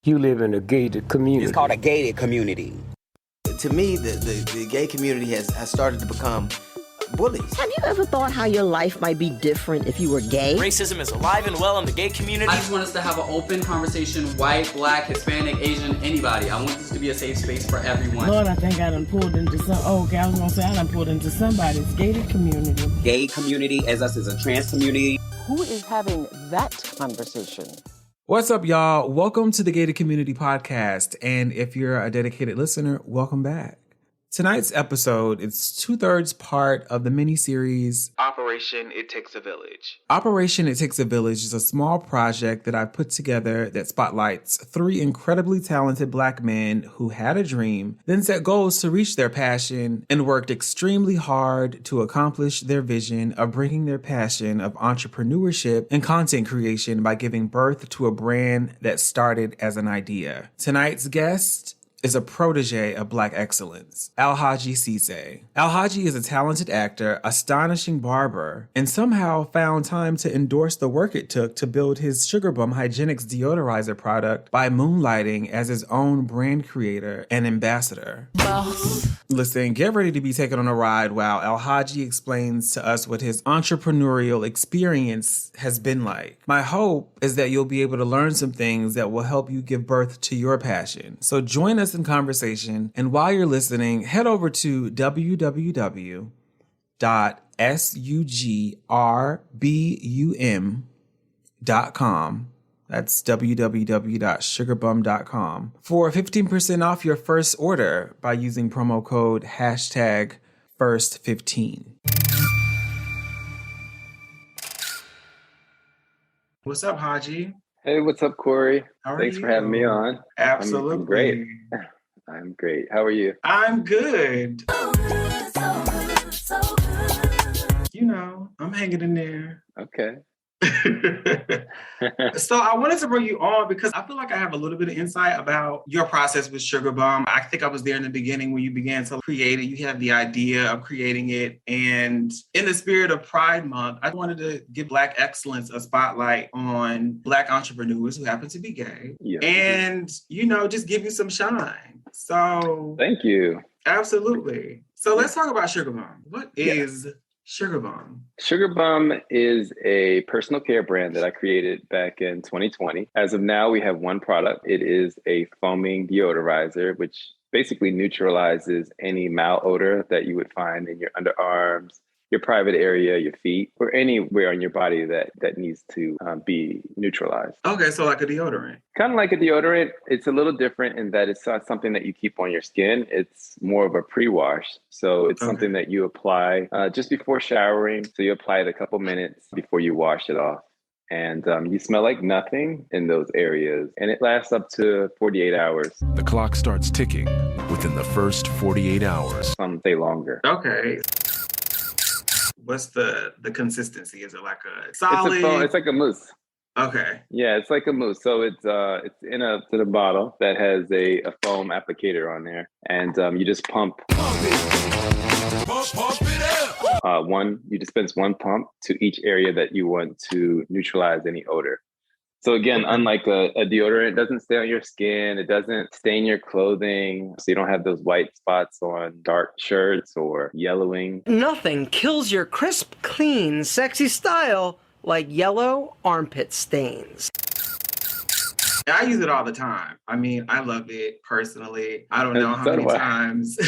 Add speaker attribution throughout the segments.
Speaker 1: You live in a gated community.
Speaker 2: It's called a gated community.
Speaker 3: To me, the gay community has started to become bullies.
Speaker 4: Have you ever thought how your life might be different if you were gay?
Speaker 5: Racism is alive and well in the gay community.
Speaker 6: I just want us to have an open conversation, white, black, Hispanic, Asian, anybody. I want this to be a safe space for everyone.
Speaker 7: Lord, I think I done pulled into I done pulled into somebody's gated community.
Speaker 2: Gay community as us as a trans community.
Speaker 8: Who is having that conversation?
Speaker 9: What's up, y'all? Welcome to the Gayted Community podcast. And if you're a dedicated listener, welcome back. Tonight's episode is 2/3 part of the mini-series Operation It Takes a Village. Operation It Takes a Village is a small project that I put together that spotlights 3 incredibly talented Black men who had a dream, then set goals to reach their passion, and worked extremely hard to accomplish their vision of bringing their passion of entrepreneurship and content creation by giving birth to a brand that started as an idea. Tonight's guest is a protege of Black excellence, Alhaji Sesay. Alhaji is a talented actor, astonishing barber, and somehow found time to endorse the work it took to build his SugrBum hygienics deodorizer product by moonlighting as his own brand creator and ambassador. Listen, get ready to be taken on a ride while Alhaji explains to us what his entrepreneurial experience has been like. My hope is that you'll be able to learn some things that will help you give birth to your passion. So join us in conversation, and while you're listening, head over to www.sugbum.com. That's www.sugbum.com for 15% off your first order by using promo code #first15. What's up, Haji?
Speaker 10: Hey, what's up, Kory?
Speaker 9: Thanks
Speaker 10: for having me on.
Speaker 9: Absolutely.
Speaker 10: I'm great. I'm great. How are you?
Speaker 9: I'm good. You know, I'm hanging in there.
Speaker 10: Okay.
Speaker 9: So I wanted to bring you on because I feel like I have a little bit of insight about your process with SugrBum. I think I was there in the beginning when you began to create it. You had the idea of creating it. And in the spirit of Pride Month, I wanted to give Black excellence a spotlight on Black entrepreneurs who happen to be gay. Yeah. And, you know, just give you some shine. So
Speaker 10: thank you.
Speaker 9: Absolutely. So let's talk about SugrBum. What is SugrBum?
Speaker 10: SugrBum is a personal care brand that I created back in 2020. As of now, we have one product. It is a foaming deodorizer, which basically neutralizes any malodor that you would find in your underarms, your private area, your feet, or anywhere on your body that needs to be neutralized.
Speaker 9: Okay, so like a deodorant.
Speaker 10: Kind of like a deodorant. It's a little different in that it's not something that you keep on your skin. It's more of a pre-wash. So it's something that you apply just before showering. So you apply it a couple minutes before you wash it off. And you smell like nothing in those areas. And it lasts up to 48 hours.
Speaker 11: The clock starts ticking within the first 48 hours.
Speaker 10: Some say longer.
Speaker 9: Okay. What's the consistency? Is it like a solid?
Speaker 10: It's like a mousse.
Speaker 9: Okay.
Speaker 10: Yeah, it's like a mousse. So it's in a bottle that has a foam applicator on there, and you just pump. You dispense one pump to each area that you want to neutralize any odor. So again, unlike a deodorant, it doesn't stay on your skin. It doesn't stain your clothing. So you don't have those white spots on dark shirts or yellowing.
Speaker 8: Nothing kills your crisp, clean, sexy style like yellow armpit stains.
Speaker 9: I use it all the time. I mean, I love it personally. I don't know how many times.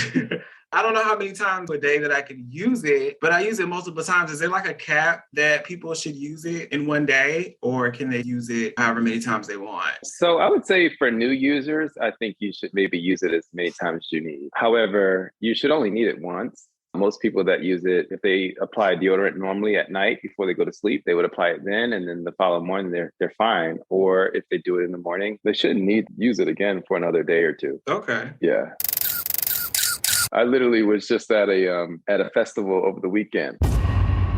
Speaker 9: I don't know how many times a day that I could use it, but I use it multiple times. Is there like a cap that people should use it in one day, or can they use it however many times they want?
Speaker 10: So I would say for new users, I think you should maybe use it as many times as you need. However, you should only need it once. Most people that use it, if they apply deodorant normally at night before they go to sleep, they would apply it then, and then the following morning they're fine. Or if they do it in the morning, they shouldn't need to use it again for another day or two.
Speaker 9: Okay.
Speaker 10: Yeah. I literally was just at a festival over the weekend.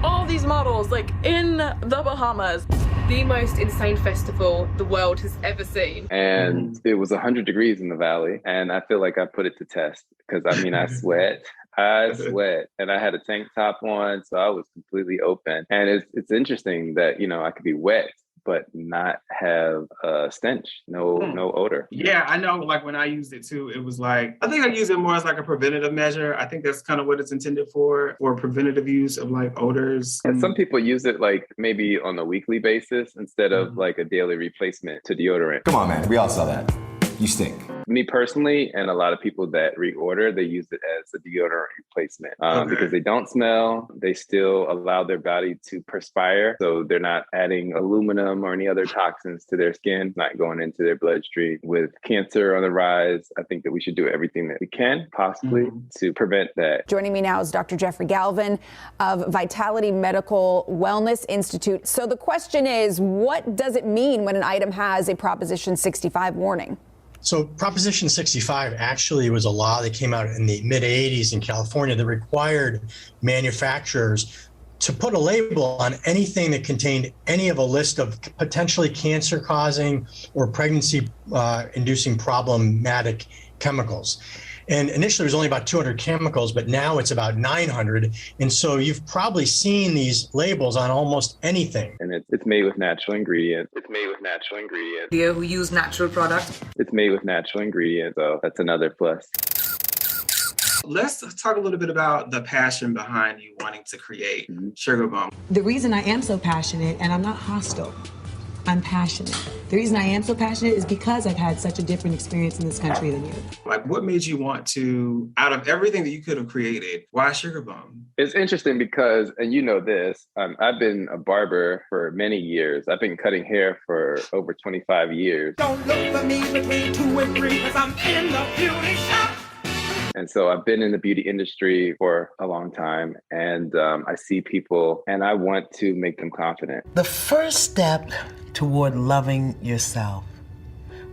Speaker 12: All these models, like in the Bahamas. The most insane festival the world has ever seen.
Speaker 10: And it was 100 degrees in the valley. And I feel like I put it to test because I mean, I sweat. And I had a tank top on, so I was completely open. And it's interesting that, you know, I could be wet, but not have a stench, no odor.
Speaker 9: Yeah, I know, like when I used it too, it was like, I think I use it more as like a preventative measure. I think that's kind of what it's intended for preventative use of like odors.
Speaker 10: And some people use it like maybe on a weekly basis instead of like a daily replacement to deodorant.
Speaker 13: Come on, man, we all saw that. You stink.
Speaker 10: Me personally, and a lot of people that reorder, they use it as a deodorant replacement because they don't smell. They still allow their body to perspire. So they're not adding aluminum or any other toxins to their skin, not going into their bloodstream. With cancer on the rise, I think that we should do everything that we can possibly to prevent that.
Speaker 14: Joining me now is Dr. Jeffrey Galvin of Vitality Medical Wellness Institute. So the question is, what does it mean when an item has a Proposition 65 warning?
Speaker 15: So Proposition 65 actually was a law that came out in the mid-'80s in California that required manufacturers to put a label on anything that contained any of a list of potentially cancer-causing or pregnancy-inducing problematic chemicals. And initially it was only about 200 chemicals, but now it's about 900. And so you've probably seen these labels on almost anything.
Speaker 10: And it's made with natural ingredients.
Speaker 12: You who use natural products.
Speaker 10: It's made with natural ingredients, so that's another plus.
Speaker 9: Let's talk a little bit about the passion behind you wanting to create SugrBum.
Speaker 16: The reason I am so passionate, and I'm not hostile, I'm passionate. The reason I am so passionate is because I've had such a different experience in this country than you.
Speaker 9: Like, what made you want to, out of everything that you could have created, why SugrBum?
Speaker 10: It's interesting because, and you know this, I've been a barber for many years. I've been cutting hair for over 25 years.
Speaker 17: Don't look for me between 2 and 3 because I'm in the beauty shop.
Speaker 10: And so I've been in the beauty industry for a long time, and I see people and I want to make them confident.
Speaker 18: The first step toward loving yourself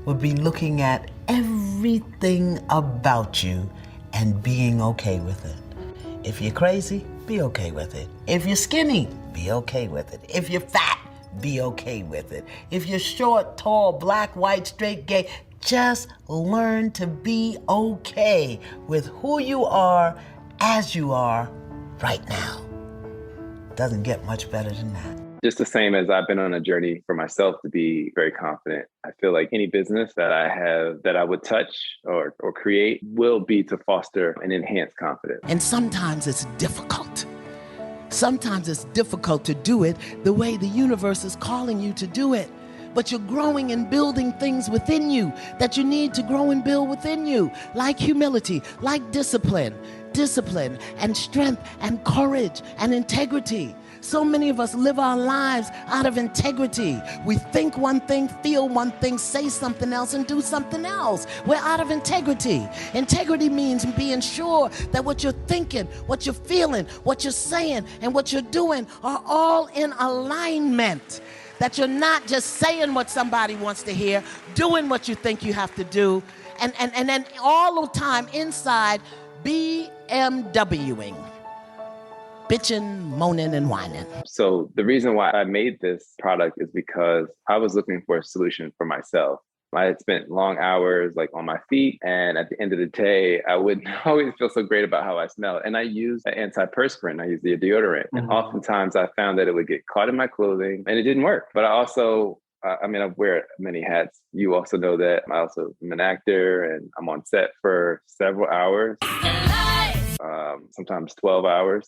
Speaker 18: would be looking at everything about you and being okay with it. If you're crazy, be okay with it. If you're skinny, be okay with it. If you're fat, be okay with it. If you're short, tall, black, white, straight, gay, just learn to be okay with who you are as you are right now. Doesn't get much better than that.
Speaker 10: Just the same as I've been on a journey for myself to be very confident. I feel like any business that I have that I would touch or create will be to foster and enhance confidence.
Speaker 18: And sometimes it's difficult. Sometimes it's difficult to do it the way the universe is calling you to do it. But you're growing and building things within you that you need to grow and build within you, like humility, like discipline and strength and courage and integrity. So many of us live our lives out of integrity. We think one thing, feel one thing, say something else, and do something else. We're out of integrity. Integrity means being sure that what you're thinking, what you're feeling, what you're saying, and what you're doing are all in alignment. That you're not just saying what somebody wants to hear, doing what you think you have to do, and then all the time inside BMWing. Bitching, moaning, and whining.
Speaker 10: So the reason why I made this product is because I was looking for a solution for myself. I had spent long hours like on my feet, and at the end of the day, I wouldn't always feel so great about how I smelled. And I used an antiperspirant. I used the deodorant. And oftentimes I found that it would get caught in my clothing and it didn't work. But I also, I wear many hats. You also know that. I also am an actor and I'm on set for several hours, sometimes 12 hours.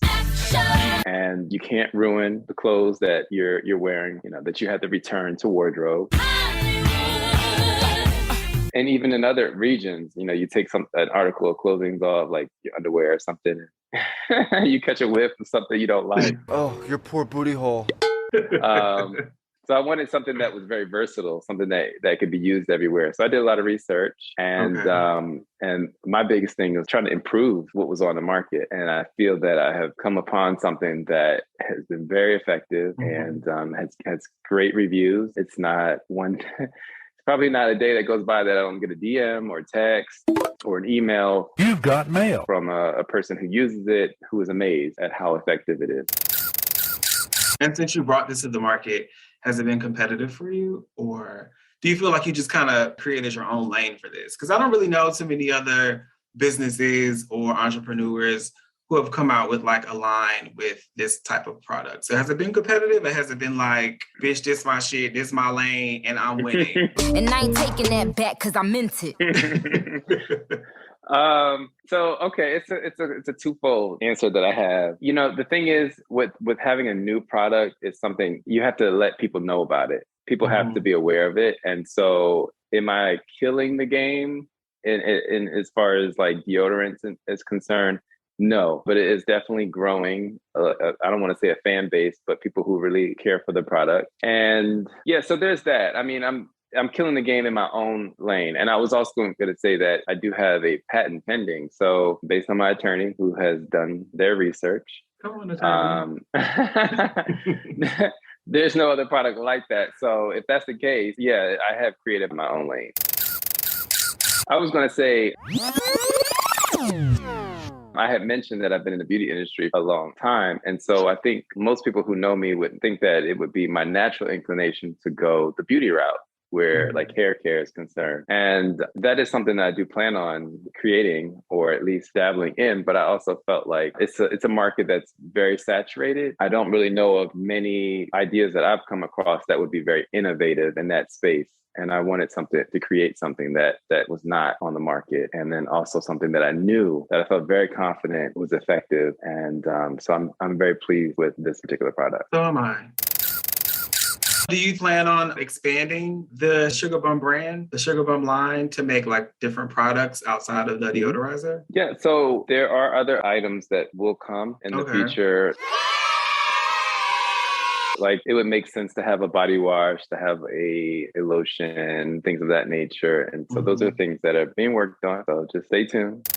Speaker 10: And you can't ruin the clothes that you're wearing, that you had to return to wardrobe. And even in other regions, you take an article of clothing off, like your underwear or something, you catch a whiff of something you don't like.
Speaker 19: Oh, your poor booty hole.
Speaker 10: So I wanted something that was very versatile, something that could be used everywhere. So I did a lot of research, and my biggest thing was trying to improve what was on the market. And I feel that I have come upon something that has been very effective and has great reviews. It's not one. Probably not a day that goes by that I don't get a DM or text or an email.
Speaker 11: You've got mail
Speaker 10: from a person who uses it, who is amazed at how effective it is.
Speaker 9: And since you brought this to the market, has it been competitive for you? Or do you feel like you just kind of created your own lane for this? Because I don't really know too many other businesses or entrepreneurs who who have come out with like a line with this type of product. So has it been competitive, or has it been like, bitch, this my shit, this my lane, and I'm winning?
Speaker 20: And I ain't taking that back because I meant it.
Speaker 10: Okay, it's a twofold answer that I have. You know, the thing is with having a new product is something you have to let people know about it. People have to be aware of it. And so am I killing the game in as far as like deodorants is concerned? No, but it is definitely growing. I don't want to say a fan base, but people who really care for the product. And yeah, so there's that. I mean, I'm killing the game in my own lane. And I was also going to say that I do have a patent pending. So based on my attorney who has done their research, there's no other product like that. So if that's the case, yeah, I have created my own lane. I was going to say, I had mentioned that I've been in the beauty industry a long time. And so I think most people who know me would think that it would be my natural inclination to go the beauty route, where like hair care is concerned. And that is something that I do plan on creating, or at least dabbling in. But I also felt like it's a market that's very saturated. I don't really know of many ideas that I've come across that would be very innovative in that space. And I wanted to create something that was not on the market. And then also something that I knew that I felt very confident was effective. And so I'm very pleased with this particular product.
Speaker 9: So am I. Do you plan on expanding the SugrBum brand, the SugrBum line, to make like different products outside of the deodorizer?
Speaker 10: Yeah, so there are other items that will come in the future. Like it would make sense to have a body wash, to have a lotion, things of that nature. And so those are things that are being worked on. So just stay tuned.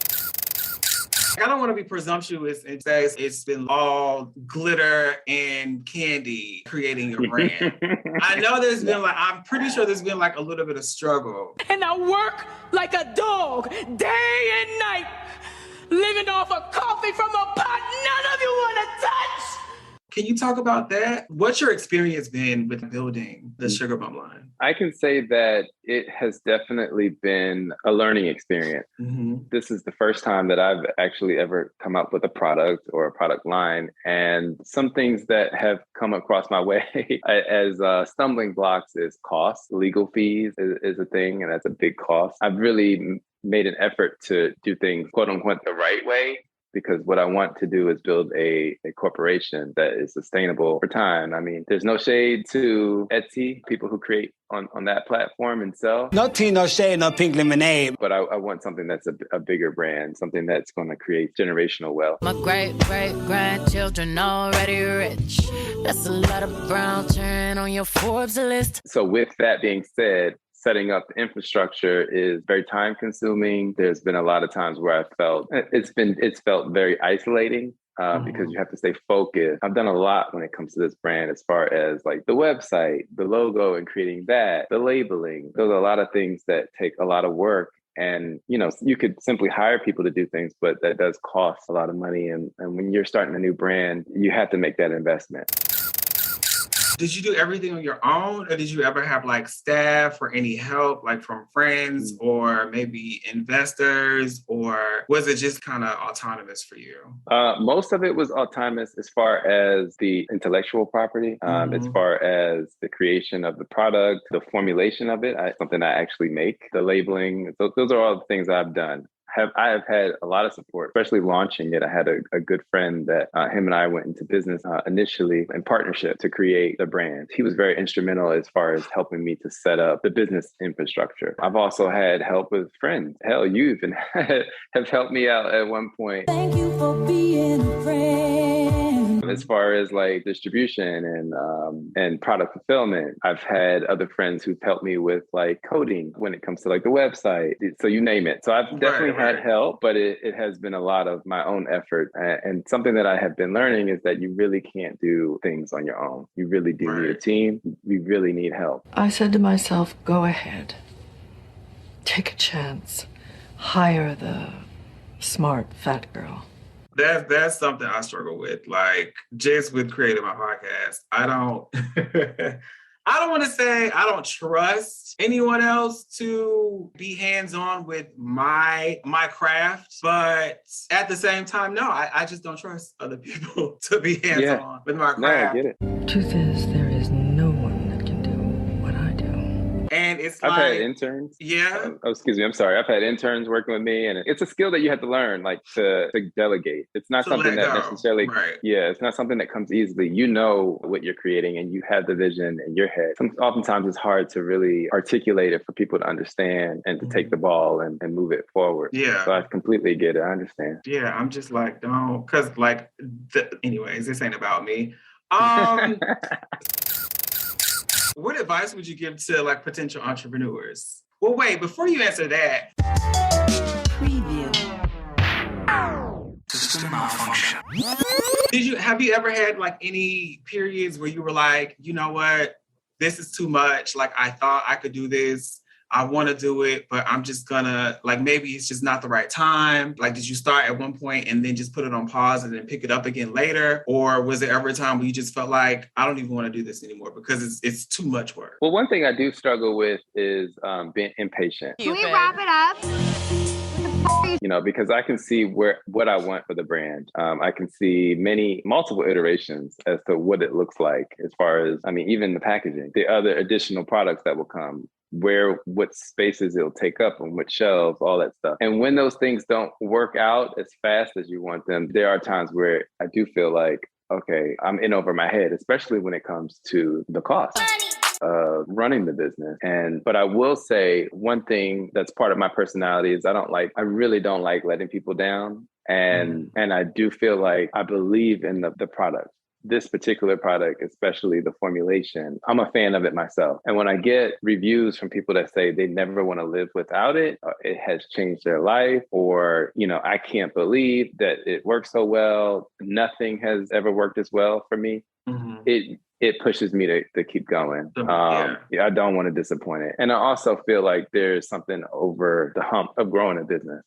Speaker 9: I don't want to be presumptuous and say it's been all glitter and candy creating your brand. I know I'm pretty sure there's been like a little bit of struggle.
Speaker 17: And I work like a dog day and night, living off of coffee from a pot none of you want to touch.
Speaker 9: Can you talk about that? What's your experience been with building the SugrBum line?
Speaker 10: I can say that it has definitely been a learning experience. This is the first time that I've actually ever come up with a product or a product line. And some things that have come across my way as stumbling blocks is cost. Legal fees is a thing, and that's a big cost. I've really made an effort to do things, quote unquote, the right way, because what I want to do is build a corporation that is sustainable for time. I mean, there's no shade to Etsy, people who create on that platform and sell.
Speaker 21: No tea, no shade, no pink lemonade.
Speaker 10: But I want something that's a bigger brand, something that's going to create generational wealth.
Speaker 20: My great-great-grandchildren already rich. That's a lot of brown turn on your Forbes list.
Speaker 10: So with that being said, setting up the infrastructure is very time consuming. There's been a lot of times where I felt it's felt very isolating because you have to stay focused. I've done a lot when it comes to this brand as far as like the website, the logo and creating that, the labeling. Those are a lot of things that take a lot of work. And, you know, you could simply hire people to do things, but that does cost a lot of money. And when you're starting a new brand, you have to make that investment.
Speaker 9: Did you do everything on your own, or did you ever have like staff or any help, like from friends or maybe investors, or was it just kind of autonomous for you?
Speaker 10: Most of it was autonomous as far as the intellectual property, as far as the creation of the product, the formulation of it, something I actually make, the labeling. So those are all the things I've done. I have had a lot of support, especially launching it. I had a good friend that him and I went into business initially in partnership to create the brand. He was very instrumental as far as helping me to set up the business infrastructure. I've also had help with friends. Hell, you even have helped me out at one point.
Speaker 17: Thank you for being a friend.
Speaker 10: As far as like distribution and product fulfillment, I've had other friends who've helped me with like coding when it comes to like the website. So you name it. So I've definitely had help, but it has been a lot of my own effort. And something that I have been learning is that you really can't do things on your own. You really do need a team. You really need help.
Speaker 22: I said to myself, go ahead, take a chance, hire the smart fat girl.
Speaker 9: That's something I struggle with. Like just with creating my podcast, I I don't want to say I don't trust anyone else to be hands-on with my craft, but at the same time, no, I just don't trust other people to be hands-on with my craft.
Speaker 10: No, I get it.
Speaker 22: Truth is, there is no one that can do what I do.
Speaker 9: And it's
Speaker 10: I've
Speaker 9: like,
Speaker 10: had interns.
Speaker 9: Yeah.
Speaker 10: Excuse me. I'm sorry. I've had interns working with me, and it's a skill that you have to learn, like to delegate. It's not something that necessarily, it's not something that comes easily. You know what you're creating, and you have the vision in your head. Oftentimes, it's hard to really articulate it for people to understand and to take the ball and move it forward.
Speaker 9: Yeah.
Speaker 10: So I completely get it. I understand.
Speaker 9: Yeah, I'm just like, don't, because like, anyways, this ain't about me. What advice would you give to like potential entrepreneurs? Well, wait, before you answer that. Preview. System malfunction. Have you ever had like any periods where you were like, you know what, this is too much. Like I thought I could do this. I want to do it, but I'm just gonna, like, maybe it's just not the right time. Like, did you start at one point and then just put it on pause and then pick it up again later? Or was there ever a time where you just felt like, I don't even want to do this anymore because it's too much work?
Speaker 10: Well, one thing I do struggle with is being impatient.
Speaker 1: Can we wrap it up?
Speaker 10: You know, because I can see what I want for the brand. I can see multiple iterations as to what it looks like as far as, I mean, even the packaging, the other additional products that will come, what spaces it'll take up and what shelves, all that stuff. And when those things don't work out as fast as you want them, there are times where I do feel like, okay, I'm in over my head, especially when it comes to the cost of running the business. But I will say one thing that's part of my personality is I really don't like letting people down. And I do feel like I believe in the product. This particular product, especially the formulation, I'm a fan of it myself. And when I get reviews from people that say they never want to live without it, it has changed their life, or, you know, I can't believe that it works so well. Nothing has ever worked as well for me. It pushes me to keep going. I don't want to disappoint it. And I also feel like there's something over the hump of growing a business.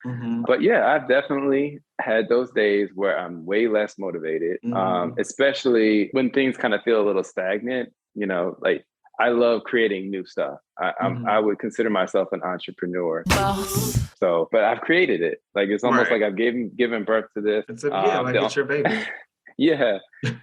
Speaker 10: But yeah, I've definitely had those days where I'm way less motivated, especially when things kind of feel a little stagnant. You know, like I love creating new stuff. I would consider myself an entrepreneur. So, but I've created it. Like, it's almost like I've given birth to this.
Speaker 9: It's your baby.
Speaker 10: Yeah.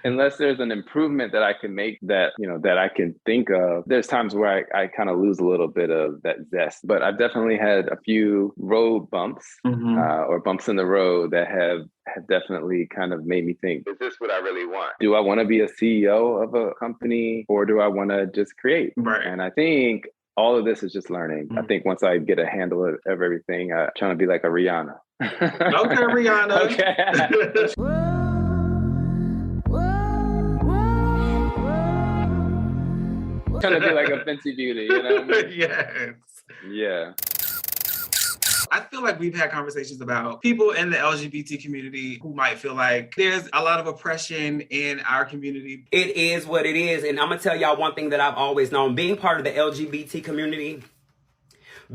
Speaker 10: Unless there's an improvement that I can make that I can think of, there's times where I kind of lose a little bit of that zest. But I've definitely had a few road bumps or bumps in the road that have definitely kind of made me think, is this what I really want? Do I want to be a CEO of a company, or do I want to just create? And I think all of this is just learning. I think once I get a handle of everything, I'm trying to be like a Rihanna.
Speaker 9: Okay, Rihanna.
Speaker 10: Okay. Trying to be like a Fenty Beauty, you know what I mean?
Speaker 9: Yes.
Speaker 10: Yeah.
Speaker 9: I feel like we've had conversations about people in the LGBT community who might feel like there's a lot of oppression in our community.
Speaker 2: It is what it is. And I'm going to tell y'all one thing that I've always known. Being part of the LGBT community,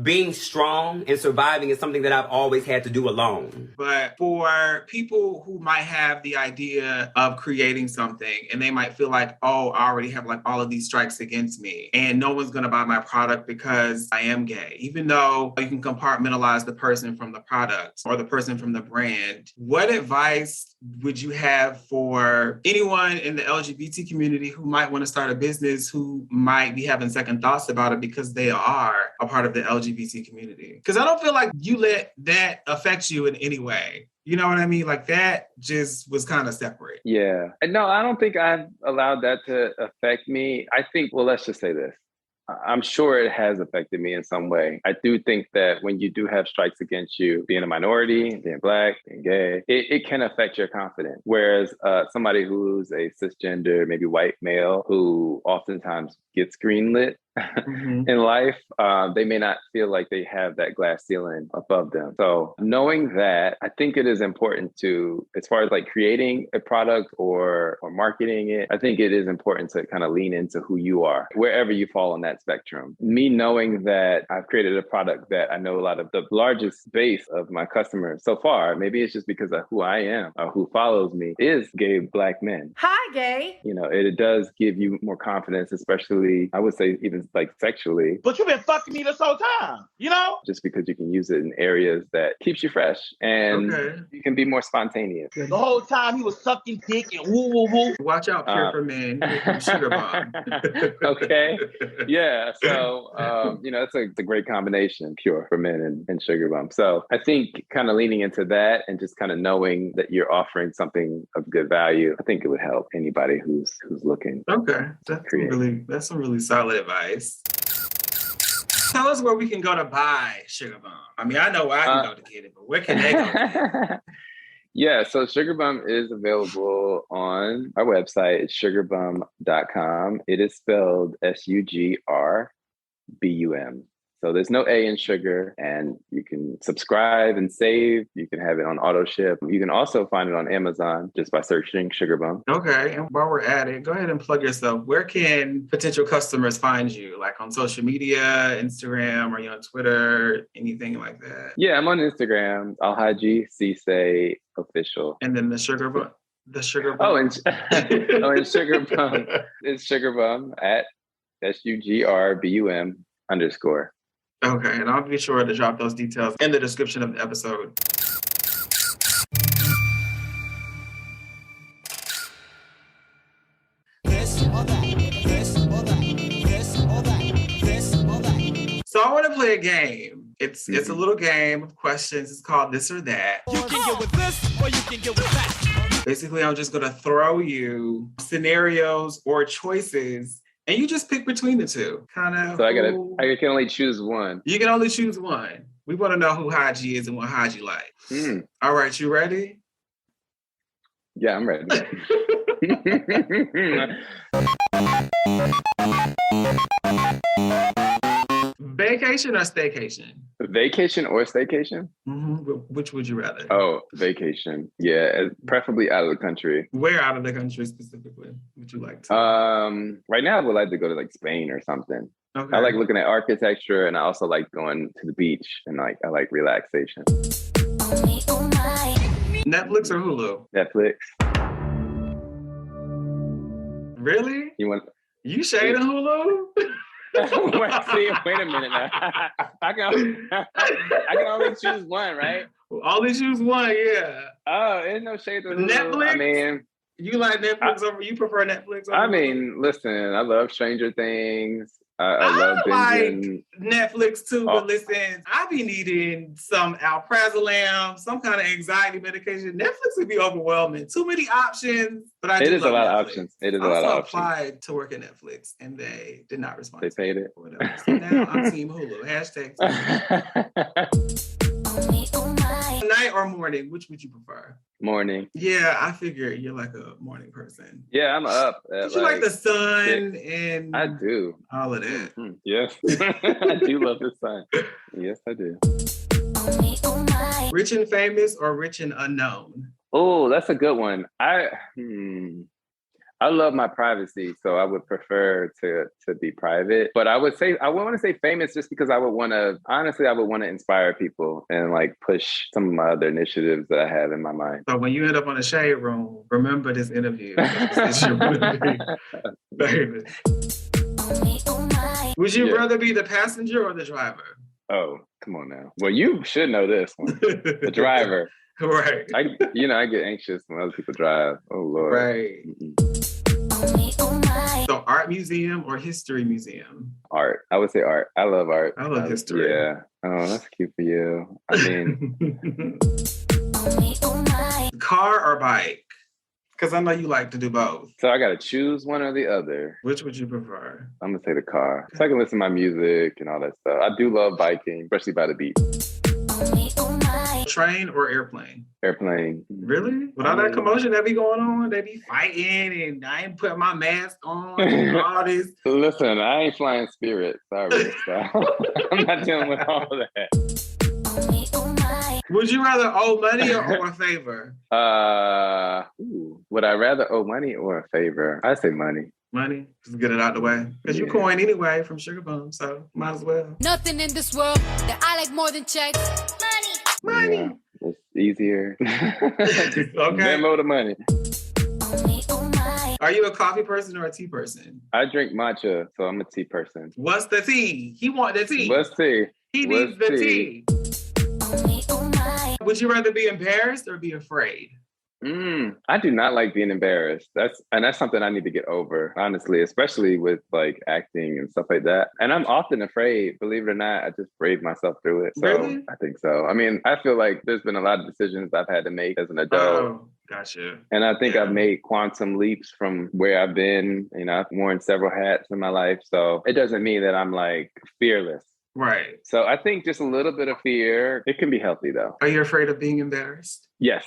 Speaker 2: being strong and surviving is something that I've always had to do alone.
Speaker 9: But for people who might have the idea of creating something and they might feel like, oh, I already have like all of these strikes against me and no one's going to buy my product because I am gay, even though you can compartmentalize the person from the product or the person from the brand, what advice would you have for anyone in the LGBT community who might want to start a business, who might be having second thoughts about it because they are a part of the LGBT community? Because I don't feel like you let that affect you in any way. You know what I mean? Like, that just was kind of separate.
Speaker 10: Yeah. No, I don't think I've allowed that to affect me. I think, well, let's just say this. I'm sure it has affected me in some way. I do think that when you do have strikes against you, being a minority, being Black, being gay, it can affect your confidence. Whereas somebody who's a cisgender, maybe white male, who oftentimes gets greenlit in life, they may not feel like they have that glass ceiling above them. So knowing that, I think it is important to, as far as like creating a product or marketing it, I think it is important to kind of lean into who you are, wherever you fall on that spectrum. Me knowing that I've created a product that I know a lot of the largest base of my customers so far, maybe it's just because of who I am or who follows me, is gay Black men.
Speaker 17: Hi, gay.
Speaker 10: You know, it does give you more confidence, especially, I would say, even like sexually.
Speaker 1: But you've been fucking me this whole time, you know?
Speaker 10: Just because you can use it in areas that keeps you fresh and you can be more spontaneous.
Speaker 1: The whole time he was sucking dick and woo woo woo.
Speaker 9: Watch out, Pure for Men. SugrBum.
Speaker 10: Okay. Yeah. So, you know, it's a great combination, Pure for Men and SugrBum. So I think kind of leaning into that and just kind of knowing that you're offering something of good value, I think it would help anybody who's looking.
Speaker 9: Okay. That's some really solid advice. Tell us where we can go to buy SugrBum. I mean, I know where I can go to get it, but where can they go?
Speaker 10: Yeah, so SugrBum is available on our website. It's SugrBum.com. It is spelled SugrBum. So there's no A in sugar, and you can subscribe and save. You can have it on auto ship. You can also find it on Amazon just by searching SugrBum.
Speaker 9: Okay, and while we're at it, go ahead and plug yourself. Where can potential customers find you? Like on social media, Instagram, or you on Twitter, anything like that?
Speaker 10: Yeah, I'm on Instagram, Alhaji Sesay official.
Speaker 9: And then the SugrBum.
Speaker 10: And SugrBum. It's SugrBum at SugrBum _.
Speaker 9: Okay, and I'll be sure to drop those details in the description of the episode. So I want to play a game. It's a little game of questions. It's called This or That.
Speaker 17: You can get with this or you can get with that.
Speaker 9: Basically, I'm just going to throw you scenarios or choices, and you just pick between the two.
Speaker 10: So I can only choose one.
Speaker 9: You can only choose one. We want to know who Haji is and what Haji like. All right, you ready?
Speaker 10: Yeah, I'm ready.
Speaker 9: Vacation or staycation?
Speaker 10: Vacation or staycation?
Speaker 9: Mm-hmm. Which would you rather?
Speaker 10: Oh, vacation. Yeah, preferably out of the country.
Speaker 9: Where out of the country specifically would you like to?
Speaker 10: Right now I would like to go to like Spain or something.
Speaker 9: Okay.
Speaker 10: I like looking at architecture, and I also like going to the beach, and I like relaxation.
Speaker 9: Netflix or Hulu?
Speaker 10: Netflix.
Speaker 9: Really? You shading Hulu?
Speaker 10: Wait a minute now. I can only choose one, right?
Speaker 9: Only choose one, yeah.
Speaker 10: Oh, there's no shade to Hulu.
Speaker 9: Netflix?
Speaker 10: I mean,
Speaker 9: you like Netflix over? You prefer Netflix over?
Speaker 10: I mean, listen, I love Stranger Things. I love binging.
Speaker 9: Like Netflix too, but listen, I be needing some alprazolam, some kind of anxiety medication. Netflix would be overwhelming. Too many options, but I do love Netflix.
Speaker 10: A lot of options. It is a lot of options.
Speaker 9: I applied to work at Netflix, and they did not respond.
Speaker 10: They paid it.
Speaker 9: So now I'm Team Hulu. Hashtag Night or morning? Which would you prefer?
Speaker 10: Morning.
Speaker 9: Yeah, I figure you're like a morning person.
Speaker 10: Yeah, I'm up.
Speaker 9: You like the sun and
Speaker 10: I do.
Speaker 9: All of that.
Speaker 10: Mm-hmm. Yes. I do love the sun. Yes, I do.
Speaker 9: Rich and famous or rich and unknown?
Speaker 10: Oh, that's a good one. I love my privacy, so I would prefer to be private. But I would want to say famous just because I would want to inspire people and like push some of my other initiatives that I have in my mind.
Speaker 9: So when you end up on the Shade Room, remember this interview. It's your famous. Would you rather be the passenger or the driver?
Speaker 10: Oh, come on now. Well, you should know this one. The driver.
Speaker 9: Right.
Speaker 10: I get anxious when other people drive. Oh, Lord.
Speaker 9: Right. So art museum or history museum?
Speaker 10: Art. I would say art. I love art.
Speaker 9: I love history.
Speaker 10: Yeah. Oh, that's cute for you. I mean.
Speaker 9: Car or bike? Because I know you like to do both.
Speaker 10: So I got to choose one or the other.
Speaker 9: Which would you prefer?
Speaker 10: I'm going to say the car. So I can listen to my music and all that stuff. I do love biking, especially by the beach.
Speaker 9: train or airplane?
Speaker 10: Airplane.
Speaker 9: Really? With all that commotion that be going on, they be fighting and I ain't putting my mask on and all this.
Speaker 10: Listen, I ain't flying Spirit. Sorry. So I'm not dealing with all of that.
Speaker 9: Would you rather owe money or owe a favor?
Speaker 10: Would I rather owe money or a favor? I say money.
Speaker 9: Money? Just get it out the way. Because you coin anyway from SugrBum, so might as well.
Speaker 20: Nothing in this world that I like more than checks.
Speaker 10: Money. Yeah, it's easier.
Speaker 9: Okay.
Speaker 10: Venmo the money.
Speaker 9: Are you a coffee person or a tea person?
Speaker 10: I drink matcha, so I'm a tea person.
Speaker 9: What's the tea? He want the tea.
Speaker 10: What's tea?
Speaker 9: He needs the tea. Would you rather be embarrassed or be afraid?
Speaker 10: I do not like being embarrassed. That's something I need to get over, honestly, especially with like acting and stuff like that. And I'm often afraid, believe it or not, I just brave myself through it. So
Speaker 9: really?
Speaker 10: I think so. I mean, I feel like there's been a lot of decisions I've had to make as an adult.
Speaker 9: Oh, gotcha.
Speaker 10: And I think I've made quantum leaps from where I've been. You know, I've worn several hats in my life. So it doesn't mean that I'm like fearless.
Speaker 9: Right.
Speaker 10: So I think just a little bit of fear, it can be healthy though.
Speaker 9: Are you afraid of being embarrassed?
Speaker 10: Yes.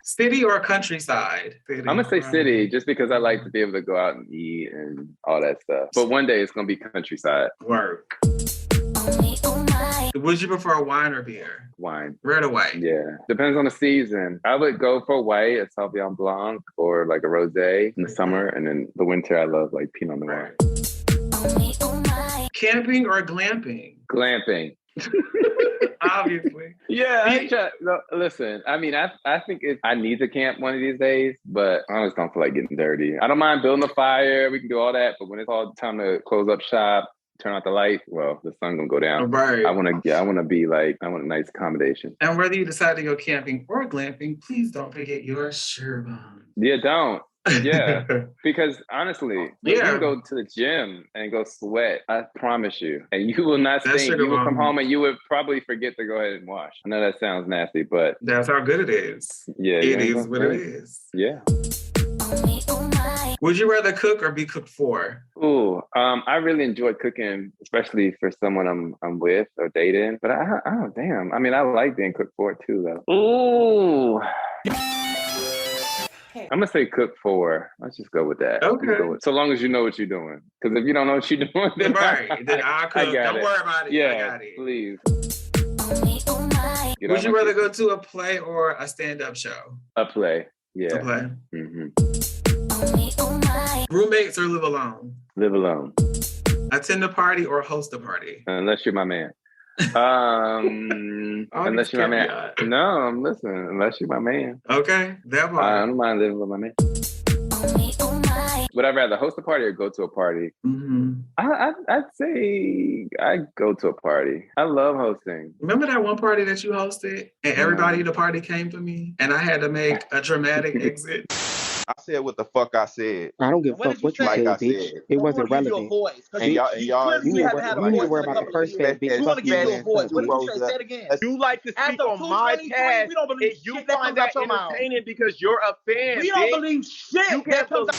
Speaker 9: City or countryside?
Speaker 10: I'm gonna say city just because I like to be able to go out and eat and all that stuff. But one day it's gonna be countryside.
Speaker 9: Work. Would you prefer wine or beer?
Speaker 10: Wine.
Speaker 9: Red or white?
Speaker 10: Yeah. Depends on the season. I would go for white, a Sauvignon Blanc, or like a rosé in the summer. And then the winter, I love like Pinot Noir.
Speaker 9: Camping or glamping?
Speaker 10: Glamping.
Speaker 9: Obviously.
Speaker 10: Yeah. Listen, I mean, I think I need to camp one of these days, but I just don't feel like getting dirty. I don't mind building a fire. We can do all that. But when it's all time to close up shop, turn out the light, well, the sun gonna go down.
Speaker 9: Right.
Speaker 10: I want a nice accommodation.
Speaker 9: And whether you decide to go camping or glamping, please don't forget your SugrBum.
Speaker 10: Yeah, don't. Yeah, because honestly, you can go to the gym and go sweat. I promise you, and you will not stink. You will come home and you would probably forget to go ahead and wash. I know that sounds nasty, but
Speaker 9: that's how good it is.
Speaker 10: Yeah,
Speaker 9: it is what it is.
Speaker 10: Yeah.
Speaker 9: Would you rather cook or be cooked for?
Speaker 10: Ooh, I really enjoy cooking, especially for someone I'm with or dating. But damn. I mean, I like being cooked for too, though. Ooh. I'm gonna say cook for. Let's just go with that.
Speaker 9: Okay.
Speaker 10: So long as you know what you're doing. Because if you don't know what you're doing, then
Speaker 9: then I'll cook. Don't worry about it.
Speaker 10: Yeah,
Speaker 9: I got it.
Speaker 10: Please.
Speaker 9: Would you rather go to a play or a stand-up show?
Speaker 10: A play. Yeah.
Speaker 9: A play.
Speaker 10: Mm-hmm.
Speaker 9: Roommates or live alone?
Speaker 10: Live alone.
Speaker 9: Attend a party or host a party?
Speaker 10: Unless you're my man. Unless you're my man. No, I'm listening. Unless you're my man.
Speaker 9: Okay, that part.
Speaker 10: I don't mind living with my man. Would I rather host a party or go to a party?
Speaker 9: Mm-hmm.
Speaker 10: I'd say I'd go to a party. I love hosting.
Speaker 9: Remember that one party that you hosted and everybody in the party came for me and I had to make a dramatic exit?
Speaker 1: I said what the fuck I said.
Speaker 3: I don't give a fuck what you said, bitch. It wasn't relevant.
Speaker 1: And y'all,
Speaker 3: you need to worry about the first thing, bitch.
Speaker 1: You want to give you a voice.
Speaker 3: What
Speaker 1: did you say? Say it again. You like to speak on my past, and you find that entertaining because you're a fan. We don't believe shit that comes out.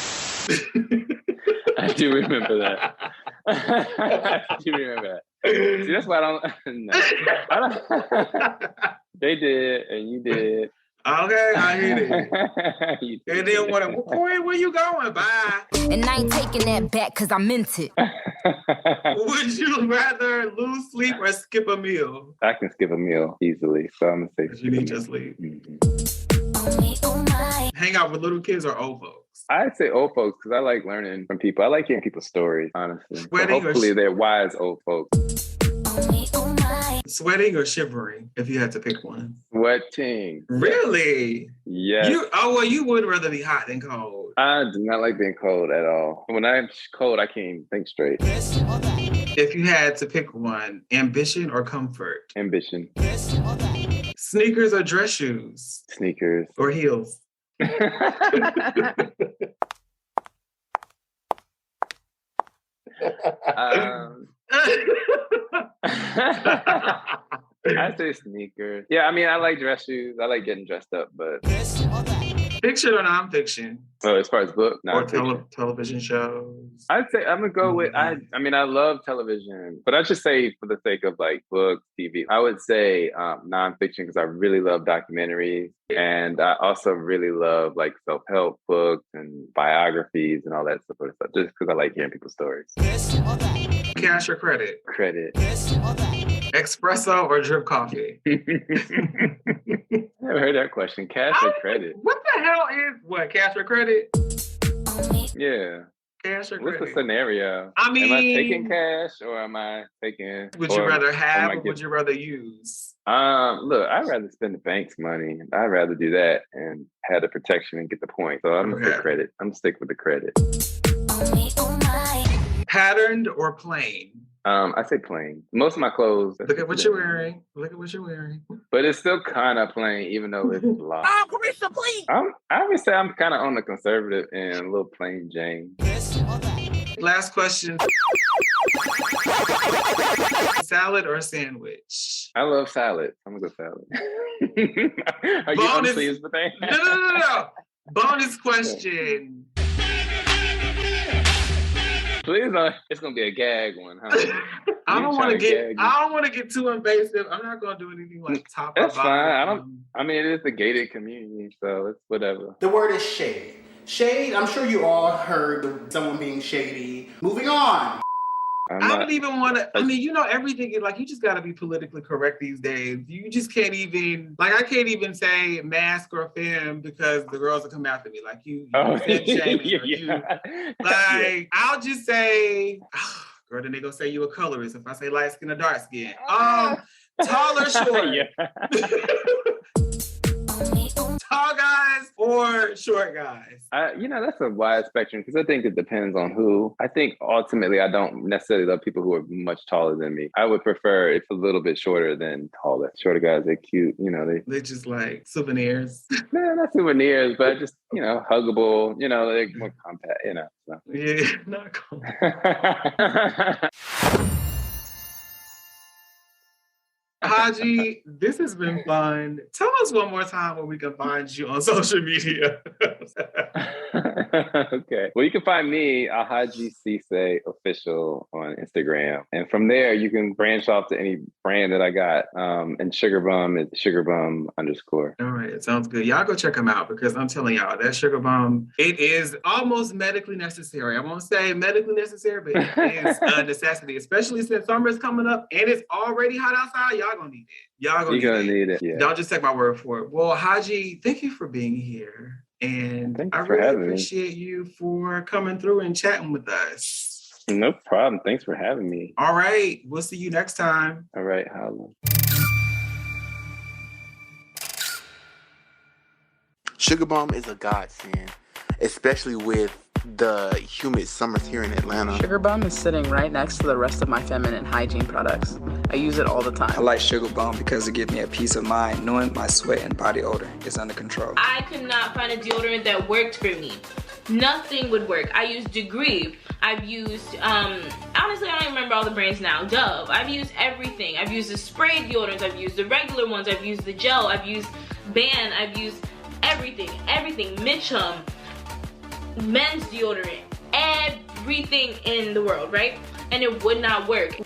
Speaker 10: I do remember that. I do remember that. See, that's why I don't. They did, and you did.
Speaker 9: Okay, I hear it. And then Kory, where you going? Bye.
Speaker 20: And I ain't taking that back because I meant it.
Speaker 9: Would you rather lose sleep or skip a meal?
Speaker 10: I can skip a meal easily, so I'm gonna say
Speaker 9: you need your sleep.
Speaker 10: Mm-hmm.
Speaker 9: Hang out with little kids or old folks?
Speaker 10: I'd say old folks because I like learning from people. I like hearing people's stories, honestly. So hopefully they're wise old folks.
Speaker 9: Sweating or shivering, if you had to pick one?
Speaker 10: Sweating.
Speaker 9: Really?
Speaker 10: Yes.
Speaker 9: You would rather be hot than cold.
Speaker 10: I do not like being cold at all. When I'm cold, I can't even think straight.
Speaker 9: If you had to pick one, ambition or comfort?
Speaker 10: Ambition.
Speaker 9: Sneakers or dress shoes?
Speaker 10: Sneakers.
Speaker 9: Or heels?
Speaker 10: I say sneakers. Yeah, I mean, I like dress shoes. I like getting dressed up, but
Speaker 9: Fiction or nonfiction?
Speaker 10: Oh, as far as book,
Speaker 9: Or
Speaker 10: nonfiction.
Speaker 9: television shows?
Speaker 10: I'd say I'm gonna go with I mean I love television, but I just say for the sake of like books, TV, I would say nonfiction because I really love documentaries, and I also really love like self-help books and biographies and all that sort of stuff. Just because I like hearing people's stories.
Speaker 9: Cash or credit?
Speaker 10: Credit.
Speaker 9: Espresso or drip coffee?
Speaker 10: Never heard that question. Cash or credit?
Speaker 9: What the hell is what? Cash or credit?
Speaker 10: Yeah.
Speaker 9: Cash or
Speaker 10: What's
Speaker 9: credit?
Speaker 10: the scenario?
Speaker 9: I mean,
Speaker 10: am I taking cash or am I taking?
Speaker 9: Would you rather have or would you rather use?
Speaker 10: Look, I'd rather spend the bank's money. I'd rather do that and have the protection and get the point. So I'm gonna say credit. I'm gonna stick with the credit.
Speaker 9: Patterned or plain?
Speaker 10: I say plain. Most of my clothes.
Speaker 9: Look at what you're wearing. Look at what you're wearing.
Speaker 10: But it's still kind of plain, even though it's a lot.
Speaker 17: Carissa, please.
Speaker 10: I would say I'm kind of on the conservative and a little plain Jane.
Speaker 9: Last question. Salad or sandwich?
Speaker 10: I love salad. I'm gonna go salad. Are you unpleased with that?
Speaker 9: No. Bonus question.
Speaker 10: Please don't. It's gonna be a gag one, huh?
Speaker 9: I don't want to get too invasive. I'm not gonna do anything like top.
Speaker 10: That's fine. I mean, it is the gated community, so it's whatever.
Speaker 4: The word is shade. Shade. I'm sure you all heard someone being shady. Moving on.
Speaker 9: I don't even want to. I mean, you know, everything is like you just got to be politically correct these days. You just can't even I can't even say mask or femme because the girls will come after me. Like you shaming I'll just say, girl. Then they gonna say you a colorist if I say light skin or dark skin. Tall or short? Tall guys or short guys?
Speaker 10: That's a wide spectrum because I think it depends on who. I think ultimately I don't necessarily love people who are much taller than me. I would prefer it's a little bit shorter than taller. Shorter guys, they're cute. They're
Speaker 9: just like souvenirs.
Speaker 10: No, not souvenirs, but just, huggable, they're more compact, So.
Speaker 9: Yeah, not cool. Haji, this has been fun. Tell us one more time where we can find you on social media.
Speaker 10: Okay. Well, you can find me, Alhaji Sesay official on Instagram. And from there, you can branch off to any brand that I got. And SugrBum is SugrBum _.
Speaker 9: All right. It sounds good. Y'all go check them out because I'm telling y'all, that SugrBum, it is almost medically necessary. I won't say medically necessary, but it is a necessity, especially since summer is coming up and it's already hot outside. Y'all gonna need it. You're gonna need it. Yeah. Don't just take my word for it. Well, Haji, thank you for being here. And I really appreciate you for coming through and chatting with us.
Speaker 10: No problem. Thanks for having me.
Speaker 9: All right. We'll see you next time.
Speaker 10: All right. Holla.
Speaker 5: SugrBum is a godsend, especially with the humid summers here in Atlanta.
Speaker 23: SugrBum is sitting right next to the rest of my feminine hygiene products. I use it all the time.
Speaker 24: I like SugrBum because it gives me a peace of mind knowing my sweat and body odor is under control.
Speaker 12: I could not find a deodorant that worked for me. Nothing would work. I used Degree. I've used, honestly, I don't even remember all the brands now. Dove. I've used everything. I've used the spray deodorants. I've used the regular ones. I've used the gel. I've used Ban. I've used everything. Mitchum. Men's deodorant, everything in the world, right? And it would not work.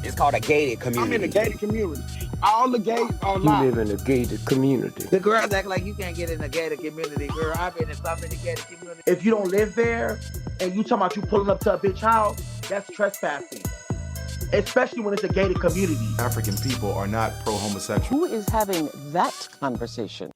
Speaker 2: It's called a gated community.
Speaker 25: I'm in a gated community. All the gates are locked.
Speaker 2: You live in a gated community.
Speaker 26: The girls act like you can't get in a gated community. Girl, I've been in some in the gated community.
Speaker 27: If you don't live there and you talking about you pulling up to a bitch house, that's trespassing. Especially when it's a gated community.
Speaker 13: African people are not pro-homosexual.
Speaker 28: Who is having that conversation?